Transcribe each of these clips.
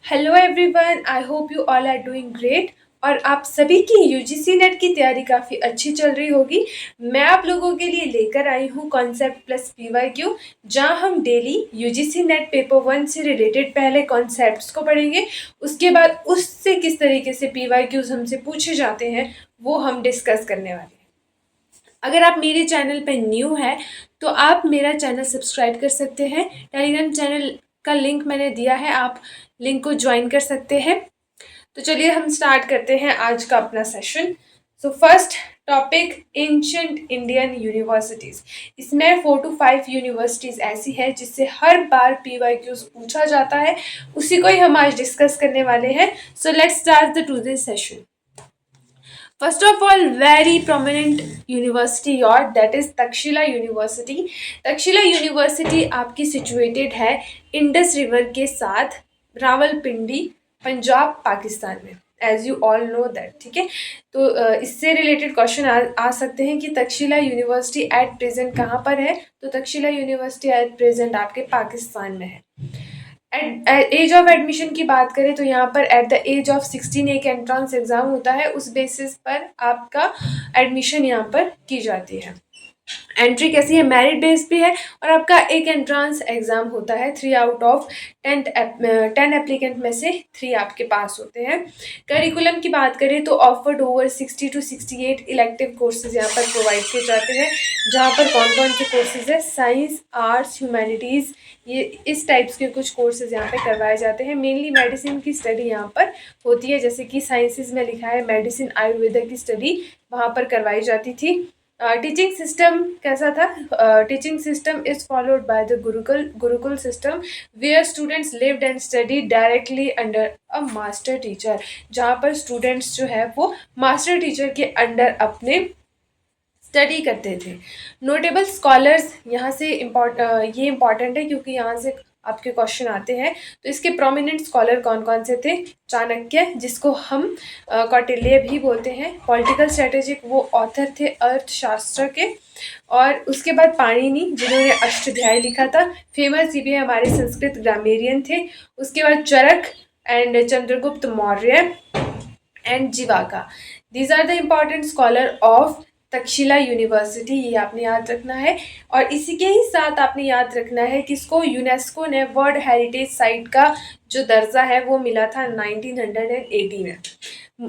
Hello everyone, I hope you all are doing great. और आप सभी की यूजीसी नेट की तैयारी काफ़ी अच्छी चल रही होगी। मैं आप लोगों के लिए लेकर आई हूँ कॉन्सेप्ट प्लस पीवाईक्यू, जहाँ हम डेली यूजीसी नेट पेपर 1 से रिलेटेड पहले कॉन्सेप्ट्स को पढ़ेंगे। उसके बाद उससे किस तरीके से पीवाईक्यूज हमसे पूछे जाते हैं वो हम डिस्कस करने वाले हैं। अगर आप मेरे चैनल पर न्यू है तो आप मेरा चैनल सब्सक्राइब कर सकते हैं। टेलीग्राम चैनल का लिंक मैंने दिया है, आप लिंक को ज्वाइन कर सकते हैं। तो चलिए हम स्टार्ट करते हैं आज का अपना session. So first topic, ancient Indian universities. इसमें 4 to 5 यूनिवर्सिटीज ऐसी है जिससे हर बार पीवाईक्यूज पूछा जाता है, उसी को ही हम आज डिस्कस करने वाले हैं। So let's start the today session. First of all, very prominent university और that is Takshashila university. Takshashila university आपकी सिचुएटेड है इंडस रिवर के साथ रावलपिंडी, पंजाब, पाकिस्तान में। As you all know that, ठीक है। तो इससे रिलेटेड क्वेश्चन आ सकते हैं कि तक्षशिला यूनिवर्सिटी एट प्रेजेंट कहाँ पर है। तो तक्षशिला यूनिवर्सिटी एट प्रेजेंट आपके पाकिस्तान में है। एज ऑफ एडमिशन की बात करें तो यहाँ पर एट द एज ऑफ 16 एक एंट्रेंस एग्जाम होता है, उस बेसिस पर आपका एडमिशन यहाँ पर की जाती है। एंट्री कैसी है, मेरिट बेस भी है और आपका एक एंट्रेंस एग्जाम होता है। 3 आउट ऑफ 10 एप्लीकेंट में से 3 आपके पास होते हैं। करिकुलम की बात करें तो offered over 60 to 68 elective courses यहाँ पर प्रोवाइड किए जाते हैं, जहाँ पर कौन कौन से कोर्सेज है, साइंस, आर्ट्स, ह्यूमैनिटीज़, ये इस टाइप्स के कुछ कोर्सेज यहाँ पे करवाए जाते हैं। मेनली मेडिसिन की स्टडी यहाँ पर होती है, जैसे कि साइंसेज में लिखा है मेडिसिन, आयुर्वेदा की स्टडी वहाँ पर करवाई जाती थी। टीचिंग सिस्टम कैसा था? Teaching system is followed by the gurukul system where students lived and study directly under a master teacher, जहाँ पर स्टूडेंट्स जो है वो मास्टर टीचर के अंडर अपने स्टडी करते थे। नोटेबल स्कॉलर्स यहाँ से ये इम्पॉर्टेंट है क्योंकि यहाँ से आपके क्वेश्चन आते हैं। तो इसके प्रोमिनेंट स्कॉलर कौन कौन से थे? चाणक्य, जिसको हम कौटिल्य भी बोलते हैं। पॉलिटिकल स्ट्रेटेजिक, वो ऑथर थे अर्थशास्त्र के। और उसके बाद पाणिनि, जिन्होंने अष्टाध्यायी लिखा था, फेमस ये भी हमारे संस्कृत ग्रामेरियन थे। उसके बाद Charaka and Chandragupta Maurya and Jivaka, these are the important scholar of Takshashila university, ये आपने याद रखना है। और इसी के ही साथ आपने याद रखना है किसको? यूनेस्को ने वर्ल्ड हेरिटेज साइट का जो दर्जा है वो मिला था 1980 में।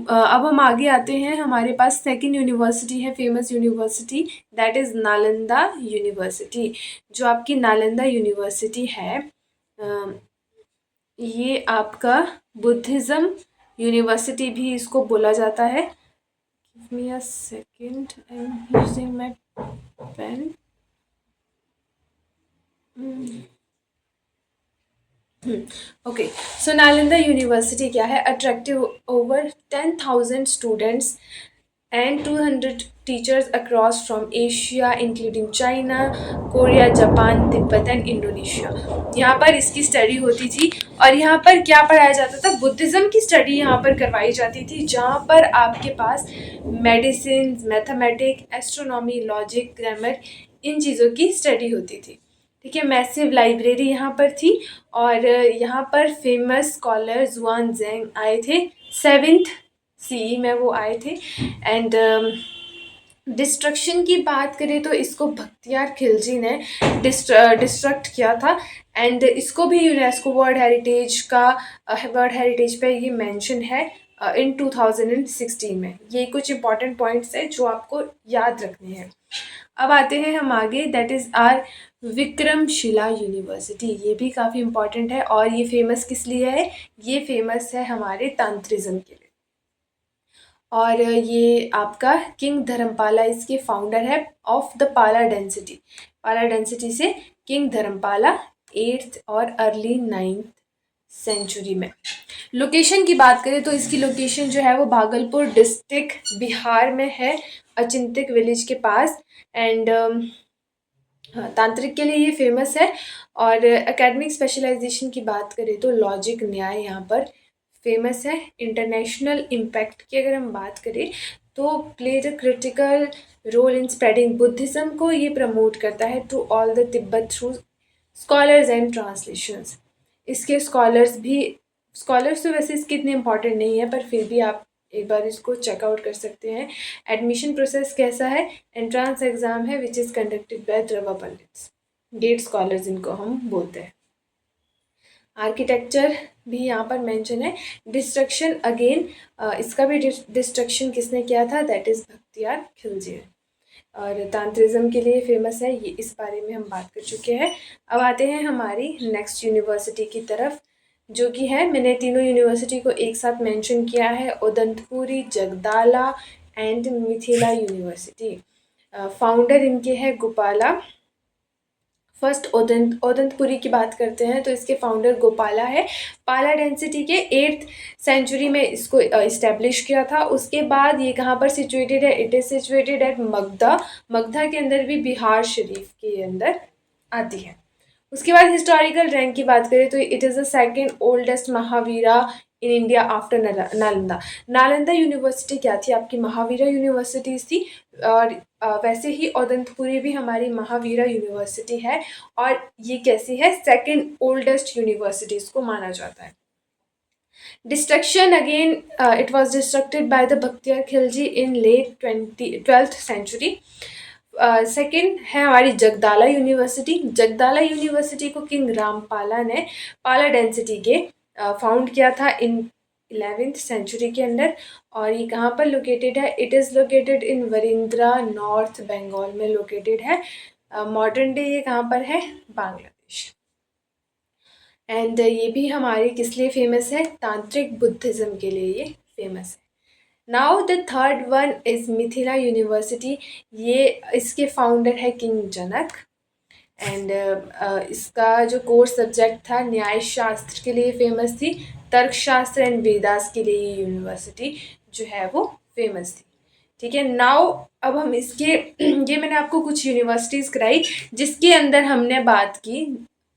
अब हम आगे आते हैं, हमारे पास सेकंड यूनिवर्सिटी है, famous university, that is Nalanda university. जो आपकी नालंदा यूनिवर्सिटी है, ये आपका बुद्धिज़्म यूनिवर्सिटी भी इसको बोला जाता है। Give me a second, I am using my pen. Okay, so Nalanda university क्या है? Attractive over 10,000 students and 200 teachers across from Asia including China, Korea, Japan, Tibet and Indonesia. यहाँ पर इसकी स्टडी होती थी और यहाँ पर क्या पढ़ाया जाता था? बुद्धिज़्म की स्टडी यहाँ पर करवाई जाती थी, जहाँ पर आपके पास medicine, mathematic, astronomy, logic, grammar, इन चीज़ों की स्टडी होती थी। ठीक है, मैसिव लाइब्रेरी यहाँ पर थी और यहाँ पर फेमस स्कॉलर जुआन जेंग आए थे, 7th CE में वो आए थे। एंड डिस्ट्रक्शन की बात करें तो इसको भक्तियार खिलजी ने डिस्ट्रक्ट किया था एंड इसको भी यूनेस्को वर्ल्ड हेरिटेज पे ये मेंशन है इन 2016 में। ये कुछ इंपॉर्टेंट पॉइंट्स है जो आपको याद रखने हैं। अब आते हैं हम आगे, that is our Vikramashila university. ये भी काफ़ी इम्पॉर्टेंट है और ये फेमस किस लिए है? ये फेमस है हमारे तंत्रिज्म के लिए। और ये आपका किंग धर्मपाला इसके फाउंडर है ऑफ द पाला डेंसिटी। पाला डेंसिटी से किंग धर्मपाला 8th और अर्ली 9th सेंचुरी में। लोकेशन की बात करें तो इसकी लोकेशन जो है वो भागलपुर डिस्ट्रिक्ट बिहार में है, अचिंतिक विलेज के पास। एंड तांत्रिक के लिए ये फेमस है। और एकेडमिक स्पेशलाइजेशन की बात करें तो लॉजिक, न्याय यहाँ पर फेमस है। इंटरनेशनल इम्पैक्ट की अगर हम बात करें तो played a critical role in spreading Buddhism को ये प्रमोट करता है to all the Tibet through scholars and translations. इसके स्कॉलर्स भी स्कॉलर्स तो वैसे इसके इतने इंपॉर्टेंट नहीं है, पर फिर भी आप एक बार इसको चेकआउट कर सकते हैं। एडमिशन प्रोसेस कैसा है? एंट्रांस एग्जाम है which is conducted by Dwara pandits, gate scholars इनको हम बोलते हैं। आर्किटेक्चर भी यहाँ पर मेंशन है। डिस्ट्रक्शन अगेन, इसका भी डिस्ट्रक्शन किसने किया था? That is Bakhtiyar Khilji. और तांत्रिज्म के लिए फेमस है, ये इस बारे में हम बात कर चुके हैं। अब आते हैं हमारी नेक्स्ट यूनिवर्सिटी की तरफ, जो कि है, मैंने तीनों यूनिवर्सिटी को एक साथ मेंशन किया है, Udantapuri, Jagadala and Mithila university. Founder इनके हैं गोपाला। फर्स्ट ओदंतपुरी की बात करते हैं तो इसके फाउंडर गोपाला है। पाला डेंसिटी के 8th सेंचुरी में इसको इस्टेब्लिश किया था। उसके बाद ये कहाँ पर सिचुएटेड है? It is situated at Magadha. Magadha के अंदर भी बिहार शरीफ के अंदर आती है। उसके बाद हिस्टोरिकल रैंक की बात करें तो it is the second oldest Mahavira in India after Nalanda. Nalanda university क्या थी? आपकी महावीरा यूनिवर्सिटीज थी। और वैसे ही ओदंतपुरी भी हमारी महावीरा यूनिवर्सिटी है। और ये कैसी है? सेकेंड ओल्डेस्ट यूनिवर्सिटीज को माना जाता है। Destruction again, it was destructed by the Bakhtiyar Khilji in late 12th century. Second है हमारी जगदाला यूनिवर्सिटी। जगदाला यूनिवर्सिटी को किंग रामपाला ने पाला डेंसिटी के फाउंड किया था इन 11th सेंचुरी के अंदर। और ये कहाँ पर लोकेटेड है? It is located in Varendra, north Bengal में लोकेटेड है। मॉडर्न डे ये कहाँ पर है? बांग्लादेश। एंड ये भी हमारे किस लिए फेमस है? तांत्रिक बुद्धिज़्म के लिए ये फेमस है। Now the third one is Mithila university. ये इसके फाउंडर है किंग जनक। एंड इसका जो कोर्स सब्जेक्ट था न्याय शास्त्र के लिए फेमस थी। तर्कशास्त्र एंड वेदास के लिए ये यूनिवर्सिटी जो है वो फेमस थी। ठीक है, नाउ अब हम इसके ये मैंने आपको कुछ यूनिवर्सिटीज़ कराई जिसके अंदर हमने बात की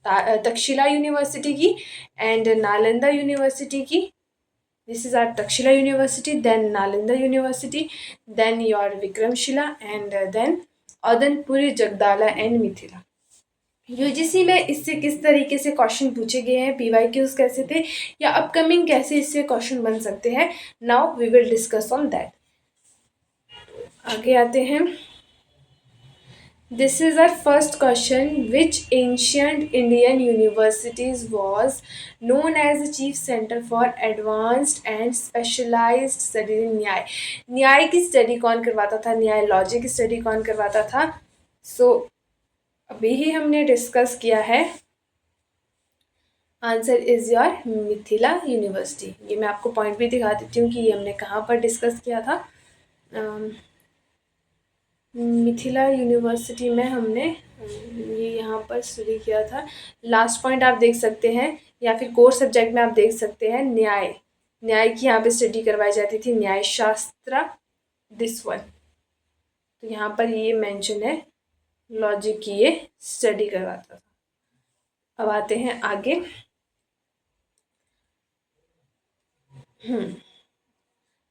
तक्षशिला यूनिवर्सिटी की एंड नालंदा यूनिवर्सिटी की। This is our Takshashila university, then Nalanda university, then your Vikramashila and then Odantapuri, Jagadala and Mithila. UGC में इससे किस तरीके से क्वेश्चन पूछे गए हैं, पीवाईक्यूज कैसे थे या अपकमिंग कैसे इससे क्वेश्चन बन सकते हैं, now we will discuss on that. आगे आते हैं। This is our first question. Which ancient Indian universities was known as the chief center for advanced and specialized study in न्याय? न्याय की स्टडी कौन करवाता था? न्याय लॉजिक की स्टडी कौन करवाता था? अभी ही हमने डिस्कस किया है। Answer is your Mithila university. ये मैं आपको पॉइंट भी दिखा देती हूँ कि ये हमने कहाँ पर डिस्कस किया था। मिथिला यूनिवर्सिटी में हमने ये यहाँ पर स्टडी किया था। लास्ट पॉइंट आप देख सकते हैं या फिर कोर सब्जेक्ट में आप देख सकते हैं न्याय की यहाँ पे स्टडी करवाई जाती थी, न्याय शास्त्र, दिस वन। तो यहाँ पर ये मेंशन है लॉजिक की ये स्टडी करवाता था। अब आते हैं आगे।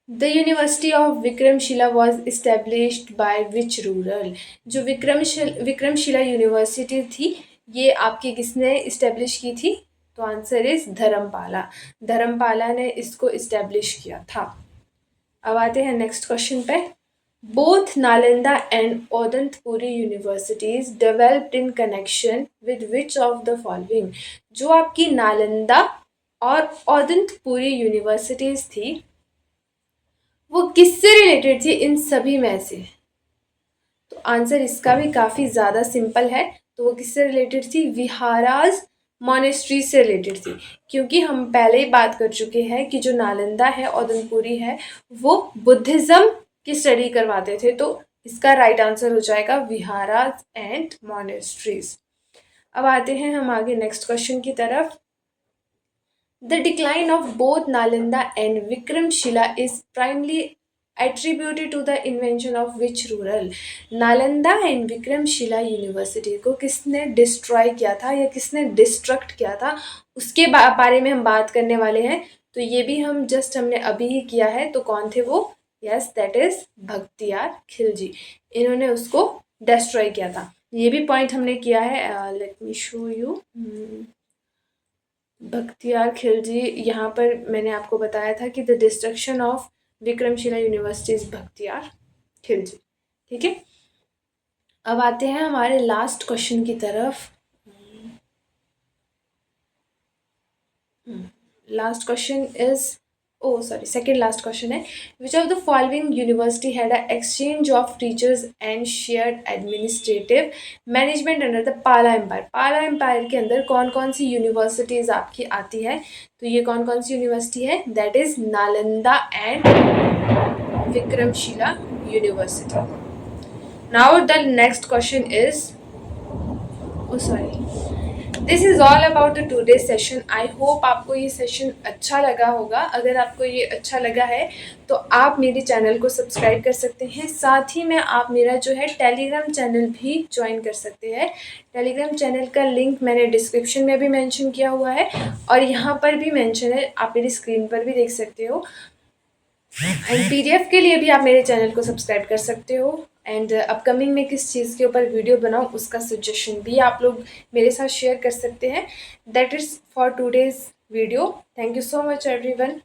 The university of Vikramshila was established by which rural? जो विक्रमशिला यूनिवर्सिटी थी ये आपकी किसने इस्टेब्लिश की थी? तो आंसर इज धर्मपाला ने इसको इस्टेब्लिश किया था। अब आते हैं नेक्स्ट क्वेश्चन पे। Both Nalanda and Odantapuri universities developed in connection with which of the following? जो आपकी नालंदा और ओदंतपुरी यूनिवर्सिटीज थी वो किससे रिलेटेड थी इन सभी में से? तो आंसर इसका भी काफ़ी ज़्यादा सिंपल है। तो वो किससे रिलेटेड थी? विहाराज मॉनेस्ट्री से रिलेटेड थी। क्योंकि हम पहले ही बात कर चुके हैं कि जो नालंदा है ओदंतपुरी है वो बुद्धिज़्म की स्टडी करवाते थे। तो इसका राइट आंसर हो जाएगा विहाराज एंड मॉनेस्ट्रीज। अब आते हैं हम आगे नेक्स्ट क्वेश्चन की तरफ। The decline of both Nalanda and Vikramshila is primarily attributed to the invention of which rural? Nalanda and Vikramashila university को किसने डिस्ट्रॉय किया था या किसने डिस्ट्रक्ट किया था उसके बारे में हम बात करने वाले हैं। तो ये भी हमने अभी ही किया है। तो कौन थे वो? Yes, that is Bakhtiyar Khilji. इन्होंने उसको डिस्ट्रॉय किया था। ये भी पॉइंट हमने किया है। Let me show you. Bakhtiyar Khilji, यहाँ पर मैंने आपको बताया था कि the destruction of Vikramshila university is Bakhtiyar Khilji. ठीक है, अब आते हैं हमारे लास्ट क्वेश्चन की तरफ। Last question is, oh sorry, second last question है, which of the following university had a exchange of teachers and shared administrative management under the पाला एम्पायर। पाला एम्पायर के अंदर कौन कौन सी यूनिवर्सिटीज आपकी आती है? तो ये कौन कौन सी यूनिवर्सिटी है? That is Nalanda and Vikramashila university. Now the next question is, oh sorry, this is all about the today session. I hope आपको ये सेशन अच्छा लगा होगा। अगर आपको ये अच्छा लगा है तो आप मेरे चैनल को सब्सक्राइब कर सकते हैं, साथ ही में आप मेरा जो है टेलीग्राम चैनल भी ज्वाइन कर सकते हैं। टेलीग्राम चैनल का लिंक मैंने डिस्क्रिप्शन में भी मेंशन किया हुआ है और यहाँ पर भी मेंशन है, आप मेरी स्क्रीन पर भी देख सकते हो। एंड PDF के लिए भी आप मेरे चैनल को सब्सक्राइब कर सकते हो। एंड अपकमिंग में किस चीज़ के ऊपर वीडियो बनाऊँ उसका सजेशन भी आप लोग मेरे साथ शेयर कर सकते हैं। That is for today's video. Thank you so much everyone.